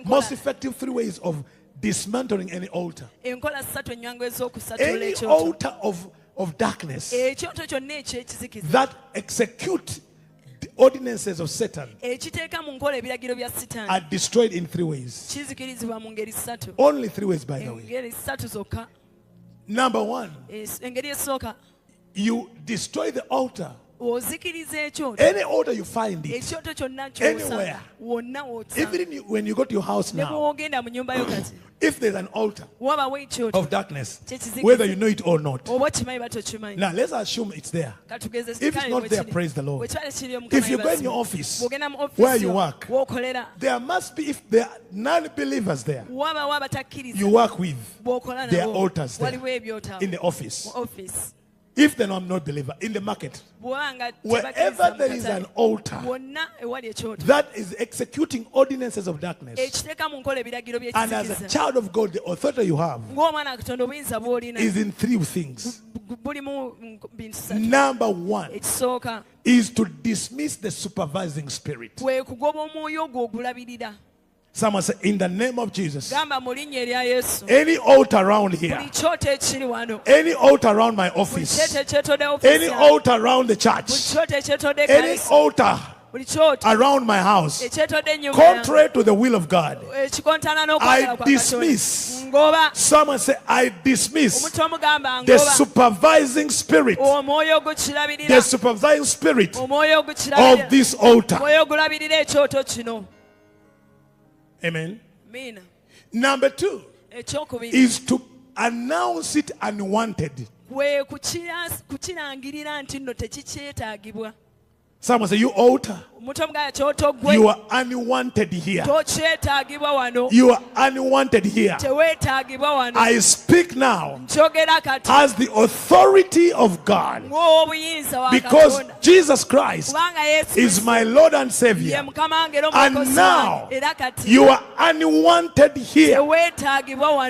most effective 3 ways of dismantling any altar. Any altar of darkness that execute the ordinances of Satan are destroyed in 3 ways. Only 3 ways, by the way. Number 1, you destroy the altar. Any altar you find it, anywhere, even when you go to your house now, if there's an altar of darkness, whether you know it or not, now let's assume it's there. If it's not there, praise the Lord. If you go in your office where you work, there must be, if there are non-believers there, you work with, there are altars there in the office. If they're not believer, in the market, wherever there is an altar that is executing ordinances of darkness, and as a child of God, the authority you have is in 3 things. Number 1 is to dismiss the supervising spirit. Someone say, in the name of Jesus, any altar around here, any altar around my office, any altar around the church, any altar around my house, contrary to the will of God, I dismiss. Someone say, I dismiss the supervising spirit, the supervising spirit of this altar. Amen. Number 2 is to announce it unwanted. Someone say, you altar, you are unwanted here. You are unwanted here. I speak now as the authority of God, because Jesus Christ is my Lord and Savior. And now you are unwanted here.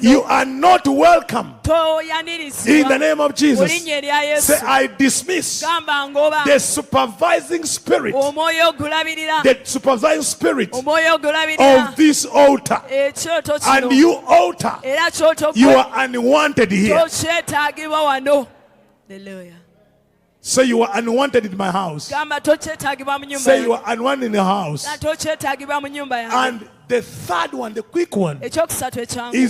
You are not welcome. In the name of Jesus, say, I dismiss the supervising spirit, the supervising spirit of this altar. And you altar, you are unwanted here. Say, you are unwanted in my house. Say, you are unwanted in the house. And the third one, the quick one, is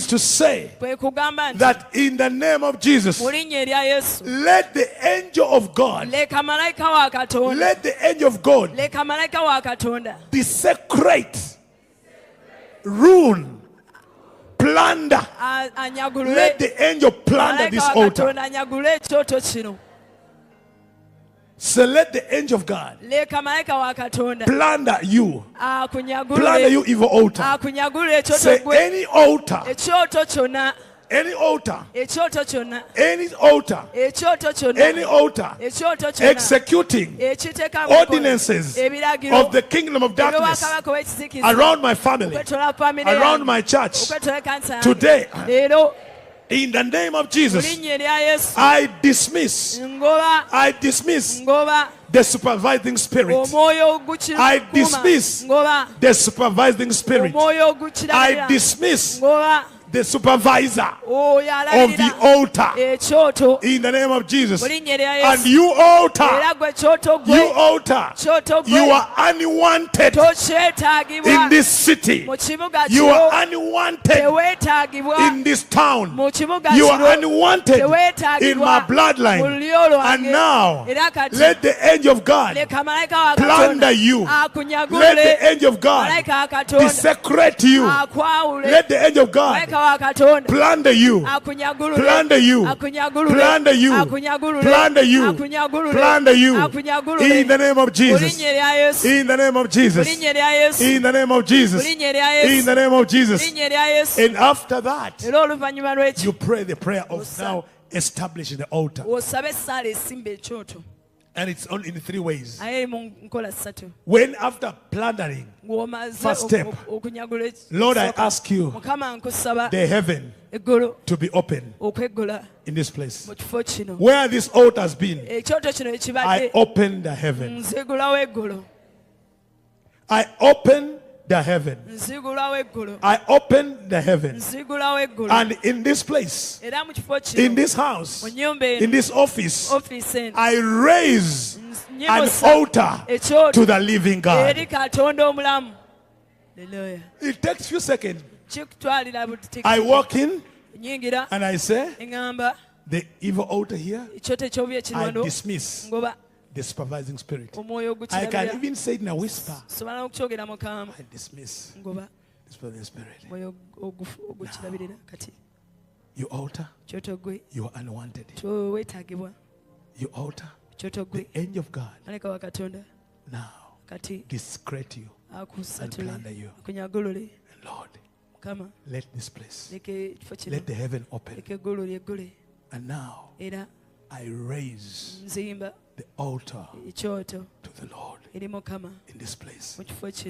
to say that in the name of Jesus, let the angel of God, let the angel of God desecrate, ruin, plunder. Let the angel plunder this altar. So let the angel of God plunder you. Plunder you, evil altar. Say, any altar, any altar, any altar, any altar executing ordinances of the kingdom of darkness around my family, around my church, today, in the name of Jesus, I dismiss the supervising spirit. I dismiss the supervising spirit. I dismiss the supervisor of the altar in the name of Jesus. And you altar, you are unwanted in this city. You are unwanted in this town. You are unwanted in my bloodline. And now let the angel of God plunder you. Let the angel of God desecrate you. Let the angel of God plunder you, plunder you, plunder you, plunder you, plunder you, in the name of Jesus, in the name of Jesus, in the name of Jesus, in the name of Jesus. And after that, you pray the prayer of now establishing the altar. And it's only in 3 ways. When after plundering, first step, Lord, I ask you the heaven to be open in this place. Where this altar has been, I open the heaven. I open the heaven. I open the heaven. And in this place, in this house, in this office, I raise an altar to the living God. It takes few seconds. I walk in and I say, the evil altar here, I dismiss the supervising spirit. I can even say it in a whisper. I dismiss the supervising spirit. Now, you altar, you are unwanted. You altar, the angel of God now discredit you and plunder you. And Lord, let this place, let the heaven open. And now I raise the altar to the Lord in this place.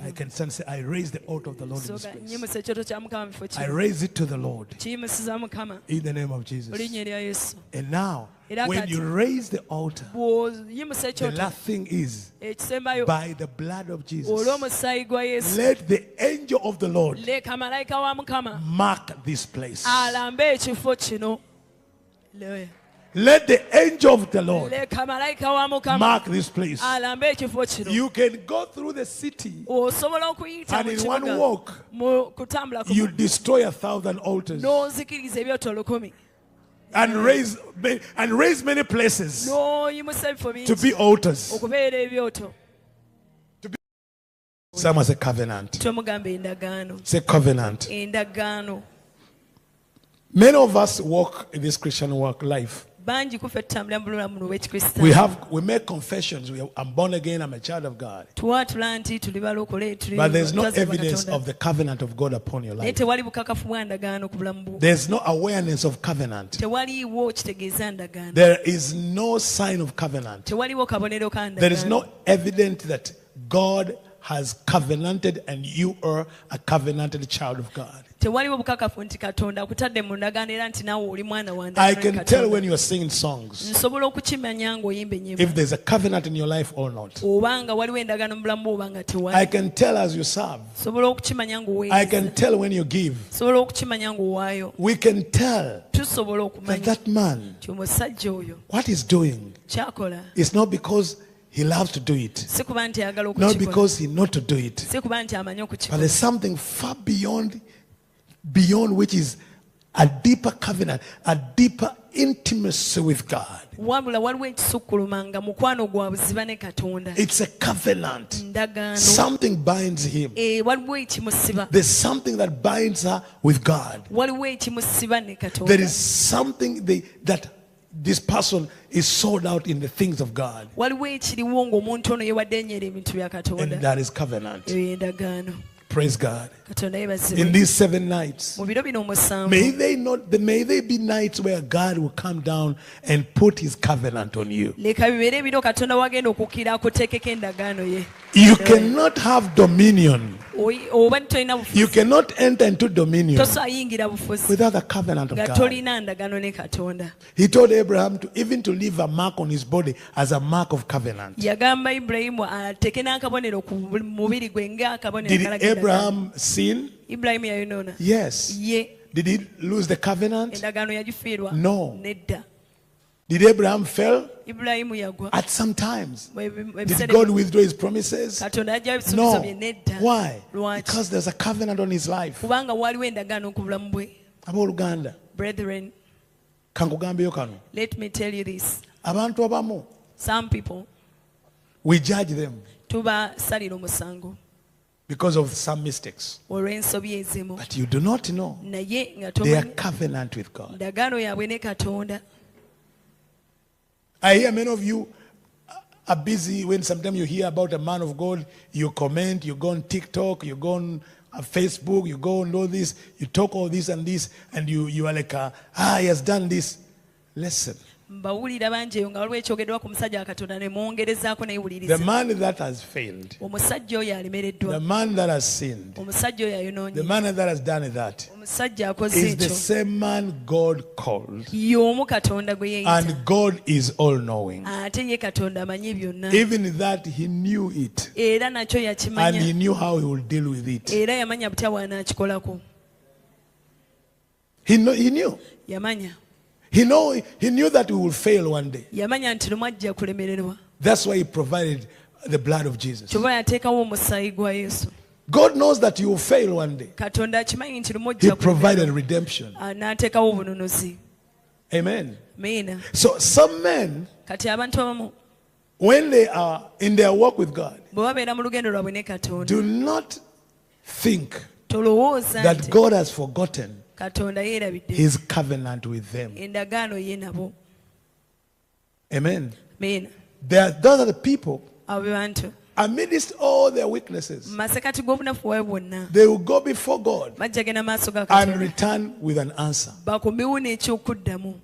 I can say, I raise the altar of the Lord in this place. I raise it to the Lord in the name of Jesus. And now, when you raise the altar, the last thing is, by the blood of Jesus, let the angel of the Lord mark this place. Let the angel of the Lord mark this place. You can go through the city and in one walk you destroy 1,000 altars and raise many places to be altars. Someone say covenant. Say covenant. Many of us walk in this Christian walk life. We make confessions. I'm born again, I'm a child of God. But there's no evidence of the covenant of God upon your life. There's no awareness of covenant. There is no sign of covenant. There is no evidence that God has covenanted and you are a covenanted child of God. I can tell when you are singing songs if there's a covenant in your life or not. I can tell as you serve. I can tell when you give. We can tell that man, what he's doing is not because he loves to do it, not because he knows to do it, but there's something far beyond which is a deeper covenant, a deeper intimacy with God. It's a covenant. Something binds him. There's something that binds her with God. There is something that this person is sold out in the things of God. And that is covenant. Praise God. In these 7 nights, may they be nights where God will come down and put his covenant on you. You cannot have dominion. You cannot enter into dominion without the covenant of God. He told Abraham to leave a mark on his body as a mark of covenant. Did Abraham sin? Yes. Did he lose the covenant? No. Did Abraham fail? At some times. Did God withdraw his promises? No. Why? Because there's a covenant on his life. Brethren, let me tell you this. Some people, we judge them because of some mistakes. But you do not know their covenant with God. I hear many of you are busy when sometimes you hear about a man of God, you comment, you go on TikTok, you go on Facebook, you go on all this, you talk all this, and you are like, he has done this. Listen. mbawulira banjeyo nga waliwo ekyogeddwa ku musajja wa Katonda ne mwongerezaako neyewuliriza. The man that has failed. Omusajja oyo alemereddwa. The man that has sinned. Omusajja oyo ayonoonye. The man that has done that. Omusajja akoze Is the ekyo. same man God called. Y'omu Katonda gwe yeeyita. And God is all knowing. Ate ye Katonda amanyi byonna. Even that he knew it. Era nakyo yakimanya. And he knew how he would deal with it. Era yamanya butya bw'anaakikolako. He knew. Yamanya. He knew that we will fail one day. Yamanya nti lumu ajja kulemererwa. That's why he provided the blood of Jesus. Kyova yateekawo omusaayi gwa Yesu. God knows that you will fail one day. Katonda akimanyi nti lumu He ajja provided redemption. n'ateekawo obununuzi. Amen. Amen. So some men, kati abantu abamu when they are in their walk with God, bwe babeera mu lugendo lwabwe ne Katonda, do not think tolowooza that nti God has forgotten Katonda yeerabidde his covenant with them. endagaano ye nabo. Amen. Amen. Those are the people, abo be bantu amidst all their weaknesses, mu masekati g'obunafu bwawe bwonna they will go before God bajja genda maaso ga and Katonda return with an answer. bakombewo n'ekyokuddamu.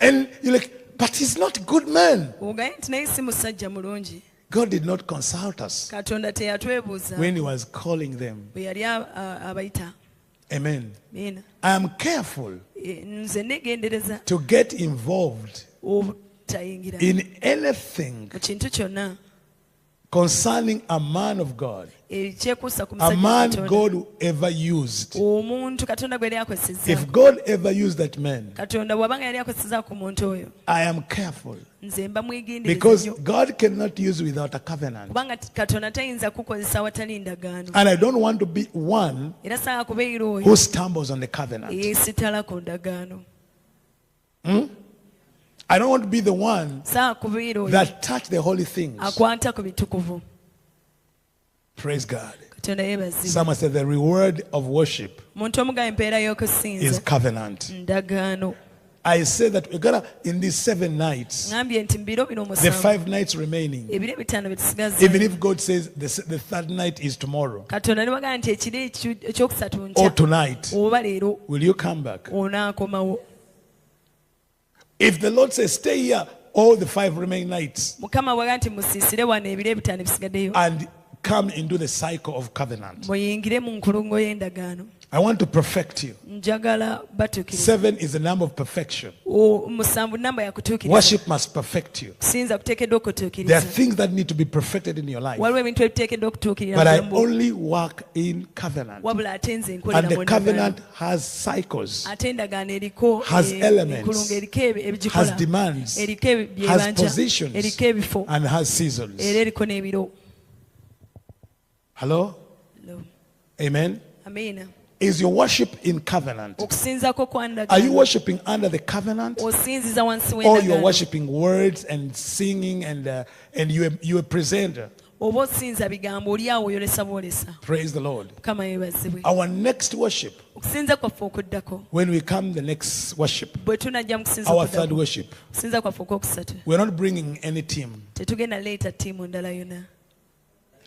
And you're like, but he's not a good man. Ogaye nti naye si musajja mulungi. God did not consult us Katonda teyatwebuuza when he was calling them. bwe yali abayita. Amen. Amen. I am careful Nze negendereza to get involved obutayingira in anything mu kintu kyonna concerning a man of God, ekyekuusa ku a musajja man Katonda. God ever used. Omuntu Katonda gwe yali akozesezza. If God ever used that man, Katonda bw'abanga yali akozesezza ku muntu oyo, I am careful nze mba mwegendereza because nnyo. God cannot use without a covenant. Kubanga Katonda tayinza kukozesa awatali ndagaano. And I don't want to be one Era saagala kubeera oyo who stumbles on the covenant. eyeesitala ku ndagaano. I don't want to be the one Saagala kubeera oyo that touch the holy things. akwata ku bitukuvu. Praise God. Katonda yeebazibwe. Someone said the reward of worship Muntu omugaba empeera is y'okusinza covenant. ndagaano. I say that we're gonna, in these 7 nights, Ngambye nti mu biro bino the omusanvu 5 nights remaining, ebiro ebitaano bye tusigaza, even if God says the third night is tomorrow Katonda ne bagamba nti ekiro ekyokusatu or nkya tonight, oba leero will you come back? onaakomawo. If the Lord says stay here all the 5 remaining nights Mukama bw'agamba nti musiisire wano ebiro ebitaano bisigaddeyo, and come into the cycle of covenant, muyingire mu nkulungo y'endagaano. I want to perfect you. Njagala batuukirize. 7 is the number of perfection. Musanvu nnamba ya kutuukiriza. Worship must perfect you. Kusinza kuteekeddwa There are okutuukiriza. things that need to be perfected in your life. Waliwo ebintu ebiteekeddwa okutuukirira But I mu bulamu bwo. only work in covenant. Wabula ate nze And nkolera the mu covenant ndagaano. has cycles, Ate endagaano eriko has elements, enkulungo, eriko ebigikola, has demands, eriko has byebanja, positions, eriko ebifo, and has seasons. era eriko n'ebiro. Hello? Amen. Amiina. Is your worship in covenant? Okusinzako kwa Are you ndagaano. worshiping under the covenant? Osinziza wansi Or you're w'endagaano. worshiping words and singing and you're a presenter? Oba osinza bigambo oli awo oyolesa bwolesa. Praise the Lord. Mukama yeebazibwe. Our next worship, Okusinza kwaffe okuddako. when we come the next worship, Bwe tunajja mu kusinza our third okuddako. worship, Okusinza kwaffe okwokusatu. we're not bringing any team. Tetugenda leeta ttiimu ndala yonna.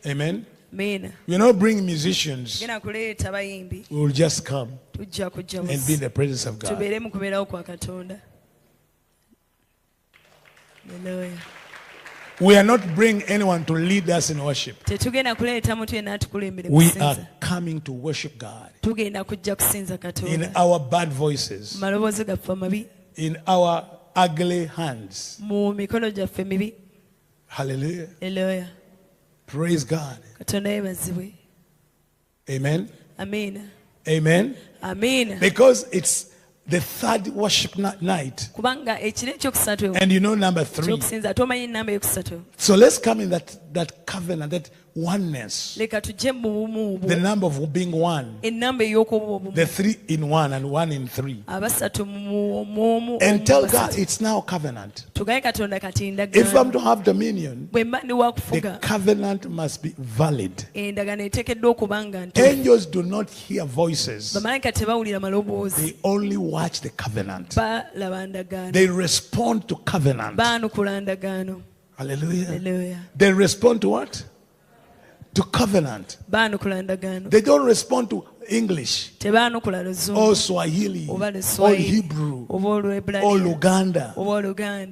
Amen. Amiina. We're not bringing musicians. Tugenda kuleeta bayimbi. We will just come Tujja kujja and be in the presence of God. tubeere mu kubeerawo kwa Katonda. Hallelujah. We are not bringing anyone to lead us in worship. Tetugenda kuleeta muntu yenna atukulembere We kusinza. are coming to worship God Tugenda kujja kusinza in Katonda. our bad voices, Maloboozi gaffe amabi, in our ugly hands. mu mikono gyaffe mibi. Hallelujah. Hallelujah. Praise God. Katonda yeebazibwe. Amen. Amiina. Amen. Amiina. Because it's the third worship night. Kubanga ekiro ekyokusatu And you know number 3. ekyokusinza ate omanyi nnamba eyokusatu. So let's come in that covenant, that oneness. Leka tujje mu bumu obwo. The number of being one. Ennamba ey'okuba obumu. The 3 in 1 and 1 in 3. Abasatu mu omu. And tell God it's now covenant. Tugaye Katonda kati If I'm endagaano. to have dominion, Bwe mba ndi wa the kufuga, covenant must be valid. endagaano eteekeddwa okuba nga ntuufu. Angels do not hear voices. Bamalayika tebawulira maloboozi. They only watch the covenant. Balaba ndagaano. They respond to covenant. Baanukula ndagaano. Hallelujah. Hallelujah. They respond to what? to covenant. They don't respond to English or Swahili or Hebrew or Luganda.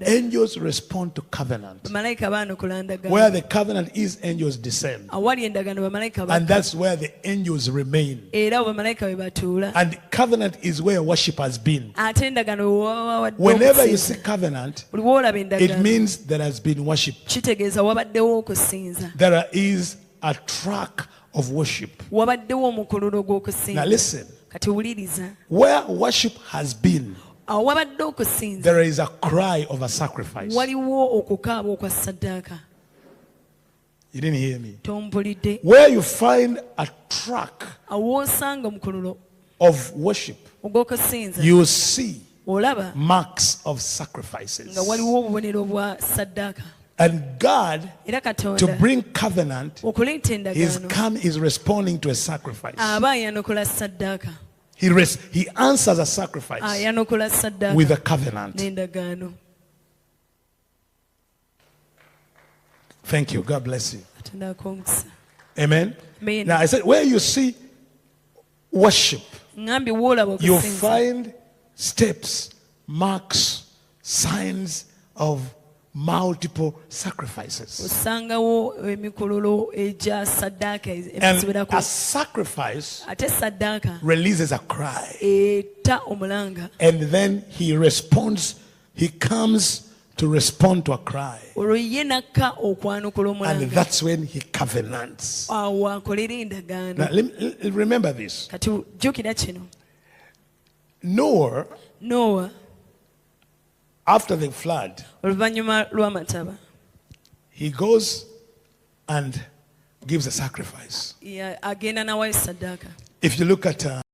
Angels respond to covenant. Where the covenant is, angels descend. And that's where the angels remain. And covenant is where worship has been. Whenever you see covenant, it means there has been worship. There is a track of worship. Now listen, where worship has been, there is a cry of a sacrifice. You didn't hear me. Where you find a track of worship, you see marks of sacrifices. And God, to bring covenant, is responding to a sacrifice. He answers a sacrifice with a covenant. Thank you. God bless you. Amen. Now I said, where you see worship, you find steps, marks, signs of multiple sacrifices. And a sacrifice releases a cry. And then he responds, he comes to respond to a cry. And that's when he covenants. Now, remember this. Noah, after the flood, he goes and gives a sacrifice. If you look at